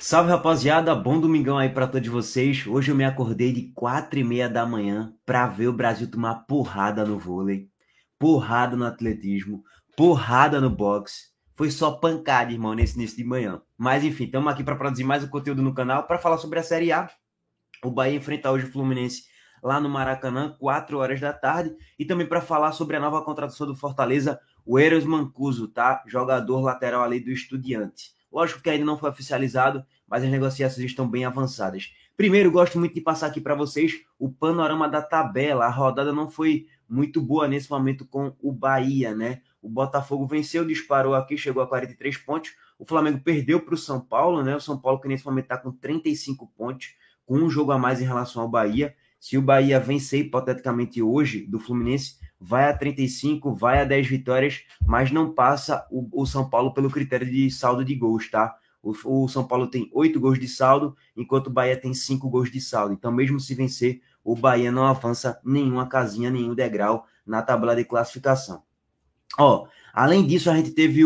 Salve, rapaziada, bom domingão aí pra todos vocês. Hoje eu me acordei de 4h30 da manhã pra ver o Brasil tomar porrada no vôlei, porrada no atletismo, porrada no boxe. Foi só pancada, irmão, nesse início de manhã. Mas enfim, estamos aqui para produzir mais um conteúdo no canal para falar sobre a Série A. O Bahia enfrenta hoje o Fluminense lá no Maracanã, 4 horas da tarde. E também para falar sobre a nova contratação do Fortaleza, o Eros Mancuso, tá? Jogador lateral ali do Estudiante. Lógico que ainda não foi oficializado, mas as negociações estão bem avançadas. Primeiro, gosto muito de passar aqui para vocês o panorama da tabela. A rodada não foi muito boa nesse momento com o Bahia, né? O Botafogo venceu, disparou aqui, chegou a 43 pontos. O Flamengo perdeu para o São Paulo, né? O São Paulo que nesse momento está com 35 pontos, com um jogo a mais em relação ao Bahia. Se o Bahia vencer hipoteticamente hoje do Fluminense, vai a 35, vai a 10 vitórias, mas não passa o São Paulo pelo critério de saldo de gols, tá? O São Paulo tem 8 gols de saldo, enquanto o Bahia tem 5 gols de saldo. Então, mesmo se vencer, o Bahia não avança nenhuma casinha, nenhum degrau na tabela de classificação. Ó, além disso, a gente teve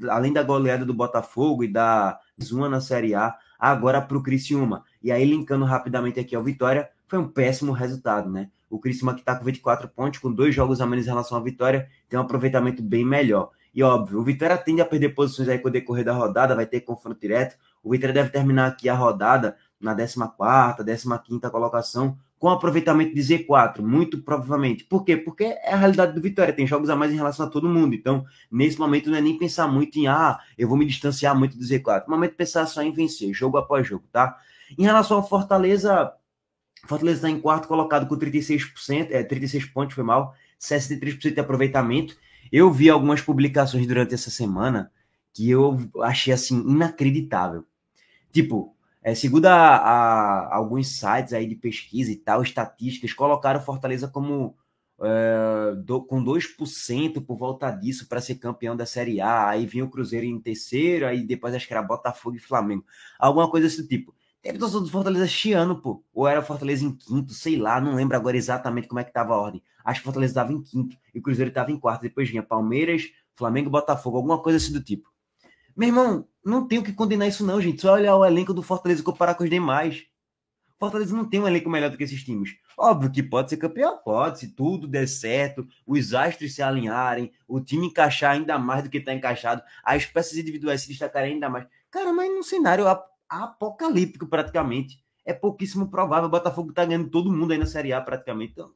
além da goleada do Botafogo e da Zuma na Série A, agora para o Criciúma. E aí, linkando rapidamente aqui ao Vitória, foi um péssimo resultado, né? O Criciúma que está com 24 pontos, com 2 jogos a menos em relação à Vitória, tem um aproveitamento bem melhor. E óbvio, o Vitória tende a perder posições aí com o decorrer da rodada, vai ter confronto direto. O Vitória deve terminar aqui a rodada na 14ª, 15ª colocação, com aproveitamento de Z4, muito provavelmente. Por quê? Porque é a realidade do Vitória, tem jogos a mais em relação a todo mundo. Então, nesse momento, não é nem pensar muito em, eu vou me distanciar muito do Z4. No momento, pensar só em vencer, jogo após jogo, tá? Em relação ao Fortaleza está em quarto colocado com 36%, 36 pontos, foi mal, 63% de aproveitamento. Eu vi algumas publicações durante essa semana que eu achei, assim, inacreditável. Tipo, segundo alguns sites aí de pesquisa e tal, estatísticas, colocaram Fortaleza como com 2% por volta disso para ser campeão da Série A. Aí vinha o Cruzeiro em terceiro, aí depois acho que era Botafogo e Flamengo. Alguma coisa desse tipo. Teve torcedor do Fortaleza chiando, pô. Ou era Fortaleza em quinto, sei lá, não lembro agora exatamente como é que tava a ordem. Acho que Fortaleza estava em quinto e o Cruzeiro estava em quarto. Depois vinha Palmeiras, Flamengo e Botafogo, alguma coisa assim do tipo. Meu irmão, não tem o que condenar isso não, gente. Só olhar o elenco do Fortaleza e comparar com os demais. Fortaleza não tem um elenco melhor do que esses times. Óbvio que pode ser campeão, pode, se tudo der certo, os astros se alinharem, o time encaixar ainda mais do que está encaixado, as peças individuais se destacarem ainda mais. Cara, mas num cenário apocalíptico praticamente, é pouquíssimo provável. O Botafogo tá ganhando todo mundo aí na Série A praticamente. Então,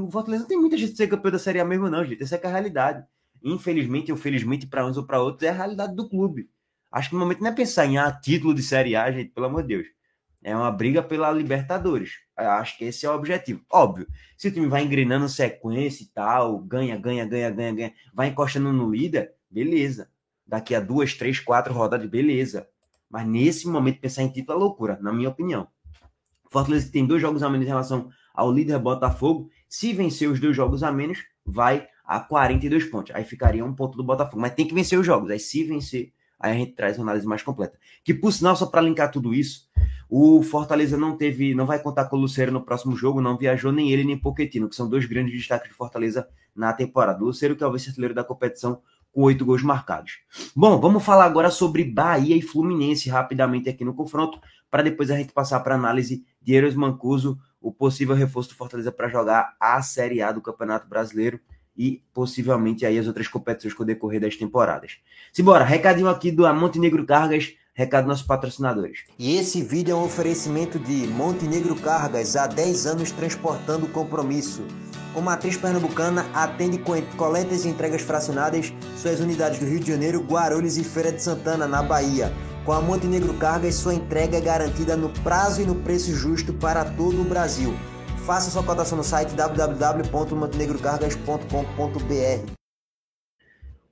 o Fortaleza não tem muita gente de ser campeão da Série A mesmo não, gente. Essa é a realidade. Infelizmente ou felizmente para uns ou para outros, é a realidade do clube. Acho que no momento não é pensar em título de Série A, gente, pelo amor de Deus. É uma briga pela Libertadores. Eu acho que esse é o objetivo. Óbvio, se o time vai engrenando sequência e tal, ganha, vai encostando no líder, beleza. Daqui a 2, 3, 4 rodadas, beleza. Mas nesse momento, pensar em título é loucura, na minha opinião. Fortaleza tem 2 jogos a menos em relação ao líder Botafogo. Se vencer os 2 jogos a menos, vai a 42 pontos. Aí ficaria 1 ponto do Botafogo. Mas tem que vencer os jogos. Aí se vencer, aí a gente traz uma análise mais completa. Que, por sinal, só para linkar tudo isso, o Fortaleza não vai contar com o Lucero no próximo jogo, não viajou nem ele nem Pochettino, que são 2 grandes destaques de Fortaleza na temporada. O Lucero, que é o vice-artilheiro da competição, com 8 gols marcados. Bom, vamos falar agora sobre Bahia e Fluminense rapidamente aqui no confronto, para depois a gente passar para a análise de Eros Mancuso, o possível reforço do Fortaleza para jogar a Série A do Campeonato Brasileiro e possivelmente aí as outras competições com o decorrer das temporadas. Simbora, recadinho aqui do Montenegro Cargas, recado dos nossos patrocinadores. E esse vídeo é um oferecimento de Montenegro Cargas, há 10 anos transportando o compromisso. Uma matriz pernambucana, atende coletas e entregas fracionadas, suas unidades do Rio de Janeiro, Guarulhos e Feira de Santana, na Bahia. Com a Montenegro Cargas, sua entrega é garantida no prazo e no preço justo para todo o Brasil. Faça sua cotação no site www.montenegrocargas.com.br.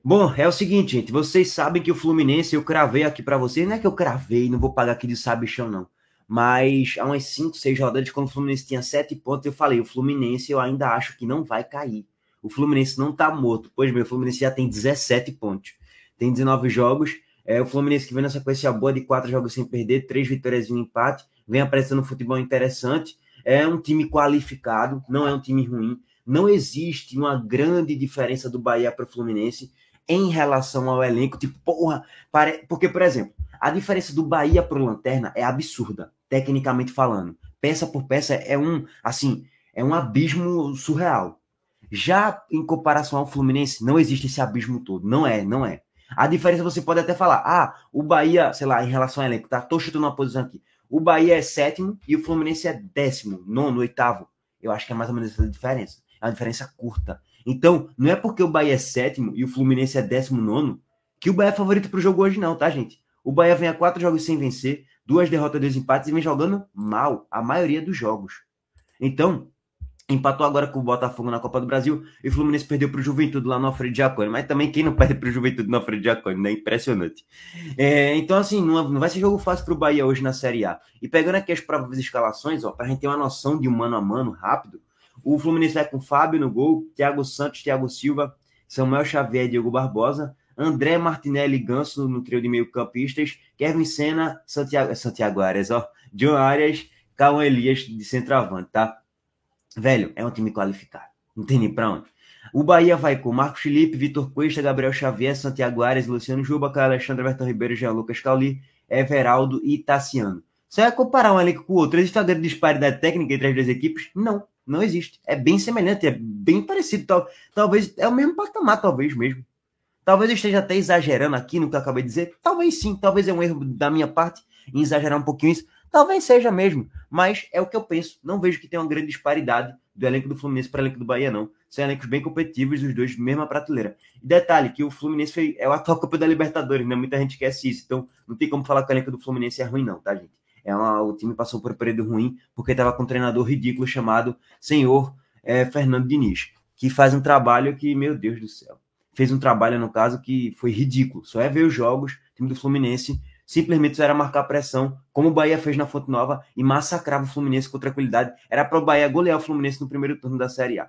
Bom, é o seguinte, gente, vocês sabem que o Fluminense, eu cravei aqui para vocês, não é que eu cravei, não vou pagar aqui de sabichão não, mas há umas 5, 6 rodadas, quando o Fluminense tinha 7 pontos, eu falei, o Fluminense eu ainda acho que não vai cair. O Fluminense não tá morto. Pois bem, o Fluminense já tem 17 pontos. Tem 19 jogos. O Fluminense que vem na sequência boa de 4 jogos sem perder, 3 vitórias e um empate. Vem apresentando um futebol interessante. É um time qualificado, não é um time ruim. Não existe uma grande diferença do Bahia para o Fluminense em relação ao elenco. Tipo, porra, porque, por exemplo, A diferença do Bahia pro Lanterna é absurda, tecnicamente falando. Peça por peça é um abismo surreal. Já em comparação ao Fluminense, não existe esse abismo todo. Não é. A diferença você pode até falar, o Bahia, sei lá, em relação ao elenco, tá? Tô chutando uma posição aqui. O Bahia é 7º e o Fluminense é 10º, 9º, 8º. Eu acho que é mais ou menos essa diferença. É uma diferença curta. Então, não é porque o Bahia é 7º e o Fluminense é 19º que o Bahia é favorito pro jogo hoje não, tá, gente? O Bahia vem a 4 jogos sem vencer, 2 derrotas, 2 empates e vem jogando mal a maioria dos jogos. Então, empatou agora com o Botafogo na Copa do Brasil e o Fluminense perdeu para o Juventude lá no Alfredo Jaconi. Mas também quem não perde para o Juventude no Alfredo Jaconi, né? Impressionante. Então, assim, não vai ser jogo fácil para o Bahia hoje na Série A. E pegando aqui as próprias escalações, para a gente ter uma noção de um mano a mano rápido, o Fluminense vai com Fábio no gol, Thiago Santos, Thiago Silva, Samuel Xavier e Diego Barbosa, André Martinelli Ganso no trio de meio-campistas, Kevin Sena, Santiago Arias, John Arias, Cauã Elias de centroavante, tá? Velho, é um time qualificado. Não tem nem pra onde. O Bahia vai com Marcos Felipe, Vitor Cuesta, Gabriel Xavier, Santiago Arias, Luciano Juba, Alexandre Everton Ribeiro, Jean Lucas Cauli, Everaldo e Tassiano. Você vai comparar um elenco com o outro? Existe uma grande disparidade técnica entre as duas equipes? Não existe. É bem semelhante, é bem parecido. Talvez, é o mesmo patamar, talvez mesmo. Talvez eu esteja até exagerando aqui no que eu acabei de dizer. Talvez sim, talvez é um erro da minha parte em exagerar um pouquinho isso. Talvez seja mesmo, mas é o que eu penso. Não vejo que tenha uma grande disparidade do elenco do Fluminense para o elenco do Bahia, não. São elencos bem competitivos, os dois mesma prateleira. E detalhe, que o Fluminense é o atual campeão da Libertadores, né? Muita gente esquece isso. Então, não tem como falar que o elenco do Fluminense é ruim, não, tá, gente? O time passou por um período ruim, porque estava com um treinador ridículo chamado Senhor Fernando Diniz, que faz um trabalho que, meu Deus do céu, fez um trabalho, no caso, que foi ridículo. Só é ver os jogos, o time do Fluminense simplesmente só era marcar pressão, como o Bahia fez na Fonte Nova, e massacrava o Fluminense com tranquilidade. Era para o Bahia golear o Fluminense no primeiro turno da Série A.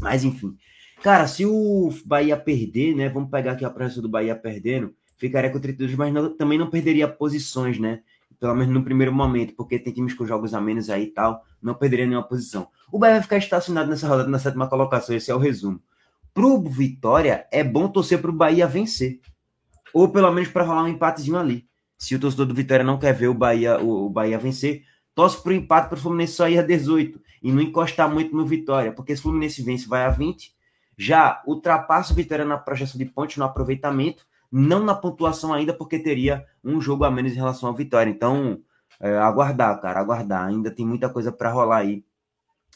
Mas, enfim. Cara, se o Bahia perder, né? Vamos pegar aqui a presença do Bahia perdendo, ficaria com 32, mas também não perderia posições, né? Pelo menos no primeiro momento, porque tem times com jogos a menos aí e tal, não perderia nenhuma posição. O Bahia vai ficar estacionado nessa rodada, na 7ª colocação, esse é o resumo. Pro Vitória, é bom torcer pro Bahia vencer. Ou pelo menos para rolar um empatezinho ali. Se o torcedor do Vitória não quer ver o Bahia vencer, torce pro empate para o Fluminense só ir a 18 e não encostar muito no Vitória, porque se o Fluminense vence, vai a 20, já ultrapassa o Vitória na projeção de pontos, no aproveitamento, não na pontuação ainda, porque teria um jogo a menos em relação ao Vitória. Então, aguardar, cara, aguardar. Ainda tem muita coisa para rolar aí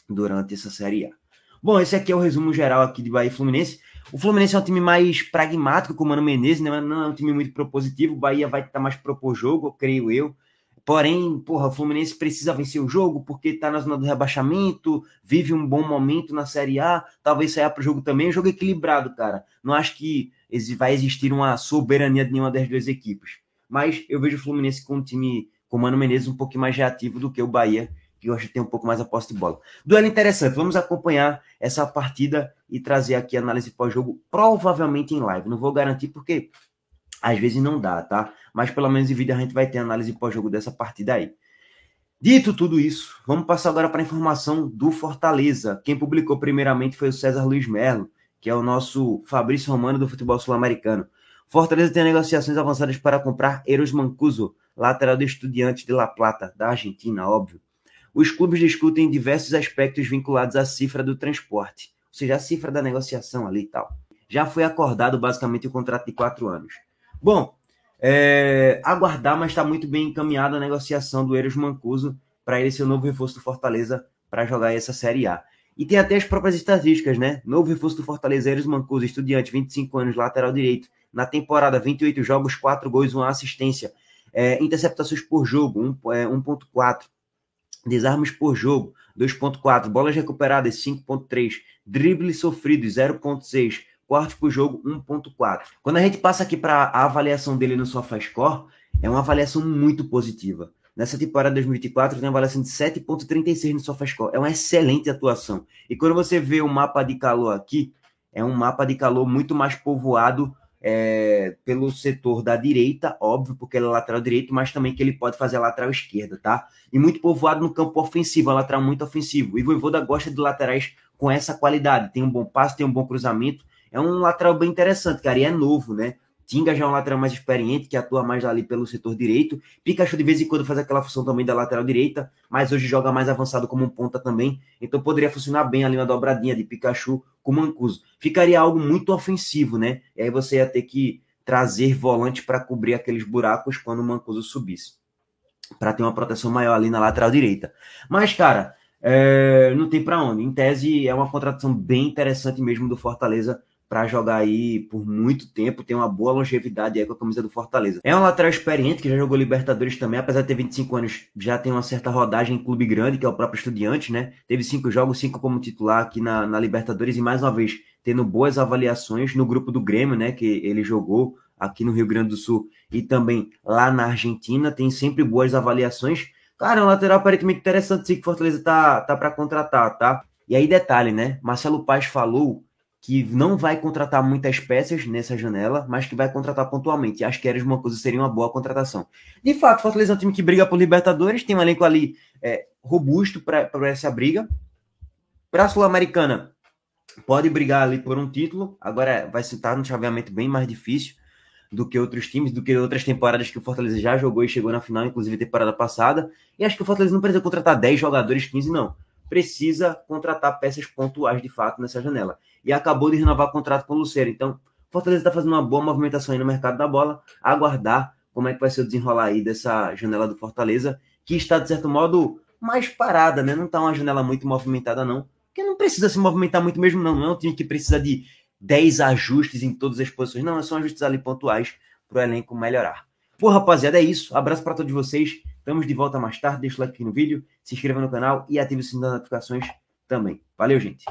durante essa Série A. Bom, esse aqui é o resumo geral aqui de Bahia e Fluminense. O Fluminense é um time mais pragmático com o Mano Menezes, né? Não é um time muito propositivo. O Bahia vai tentar mais propor jogo, creio eu. Porém, o Fluminense precisa vencer o jogo porque está na zona do rebaixamento, vive um bom momento na Série A, talvez saia para o jogo também. É um jogo equilibrado, cara. Não acho que vai existir uma soberania de nenhuma das duas equipes. Mas eu vejo o Fluminense com um time com o Mano Menezes um pouquinho mais reativo do que o Bahia, que eu acho que tem um pouco mais a posse de bola. Duelo interessante, vamos acompanhar essa partida e trazer aqui a análise pós-jogo, provavelmente em live. Não vou garantir porque às vezes não dá, tá? Mas pelo menos em vídeo a gente vai ter análise pós-jogo dessa partida aí. Dito tudo isso, vamos passar agora para a informação do Fortaleza. Quem publicou primeiramente foi o César Luiz Merlo, que é o nosso Fabrício Romano do futebol sul-americano. Fortaleza tem negociações avançadas para comprar Eros Mancuso, lateral do Estudiantes de La Plata, da Argentina, óbvio. Os clubes discutem diversos aspectos vinculados à cifra do transporte, ou seja, a cifra da negociação ali e tal. Já foi acordado basicamente o contrato de 4 anos. Bom, aguardar, mas está muito bem encaminhada a negociação do Eros Mancuso para ele ser o novo reforço do Fortaleza para jogar essa Série A. E tem até as próprias estatísticas, né? Novo reforço do Fortaleza, Eros Mancuso, Estudiante, 25 anos, lateral direito. Na temporada, 28 jogos, 4 gols, 1 assistência. Interceptações por jogo, 1.4. Desarmes por jogo, 2.4. Bolas recuperadas, 5.3. Dribles sofridos, 0.6. Cortes por jogo, 1.4. Quando a gente passa aqui para a avaliação dele no SofaScore, é uma avaliação muito positiva. Nessa temporada 2024, tem uma avaliação de 7.36 no SofaScore. É uma excelente atuação. E quando você vê o mapa de calor aqui, é um mapa de calor muito mais povoado pelo setor da direita, óbvio, porque ele é lateral direito, mas também que ele pode fazer a lateral esquerda, tá? E muito povoado no campo ofensivo, a lateral muito ofensivo. E o Vojvoda gosta de laterais com essa qualidade. Tem um bom passe, tem um bom cruzamento. É um lateral bem interessante, cara, e é novo, né? Tinga já é um lateral mais experiente, que atua mais ali pelo setor direito. Pikachu de vez em quando faz aquela função também da lateral direita, mas hoje joga mais avançado como um ponta também. Então poderia funcionar bem ali na dobradinha de Pikachu com Mancuso. Ficaria algo muito ofensivo, né? E aí você ia ter que trazer volante para cobrir aqueles buracos quando o Mancuso subisse, para ter uma proteção maior ali na lateral direita. Mas, cara, não tem para onde. Em tese, é uma contratação bem interessante mesmo do Fortaleza para jogar aí por muito tempo, tem uma boa longevidade aí com a camisa do Fortaleza. É um lateral experiente que já jogou Libertadores também, apesar de ter 25 anos, já tem uma certa rodagem em clube grande, que é o próprio Estudiantes, né? Teve 5 jogos, 5 como titular aqui na Libertadores e mais uma vez tendo boas avaliações no grupo do Grêmio, né? Que ele jogou aqui no Rio Grande do Sul e também lá na Argentina, tem sempre boas avaliações. Cara, é um lateral aparentemente interessante, sim, que o Fortaleza tá para contratar, tá? E aí, detalhe, né? Marcelo Paes falou que não vai contratar muitas peças nessa janela, mas que vai contratar pontualmente. E acho que Eros Mancuso seria uma boa contratação. De fato, o Fortaleza é um time que briga por Libertadores, tem um elenco ali robusto para essa briga. Para a Sul-Americana, pode brigar ali por um título, agora vai se estar num chaveamento bem mais difícil do que outros times, do que outras temporadas que o Fortaleza já jogou e chegou na final, inclusive temporada passada. E acho que o Fortaleza não precisa contratar 10 jogadores, 15 não. Precisa contratar peças pontuais de fato nessa janela. E acabou de renovar o contrato com o Lucero. Então, o Fortaleza está fazendo uma boa movimentação aí no mercado da bola. Aguardar como é que vai ser o desenrolar aí dessa janela do Fortaleza, que está, de certo modo, mais parada, né? Não está uma janela muito movimentada, não. Porque não precisa se movimentar muito mesmo, não. Não é um time que precisa de 10 ajustes em todas as posições. Não, são ajustes ali pontuais para o elenco melhorar. Pô, rapaziada, é isso. Abraço para todos vocês. Estamos de volta mais tarde. Deixa o like aqui no vídeo, se inscreva no canal e ative o sininho das notificações também. Valeu, gente.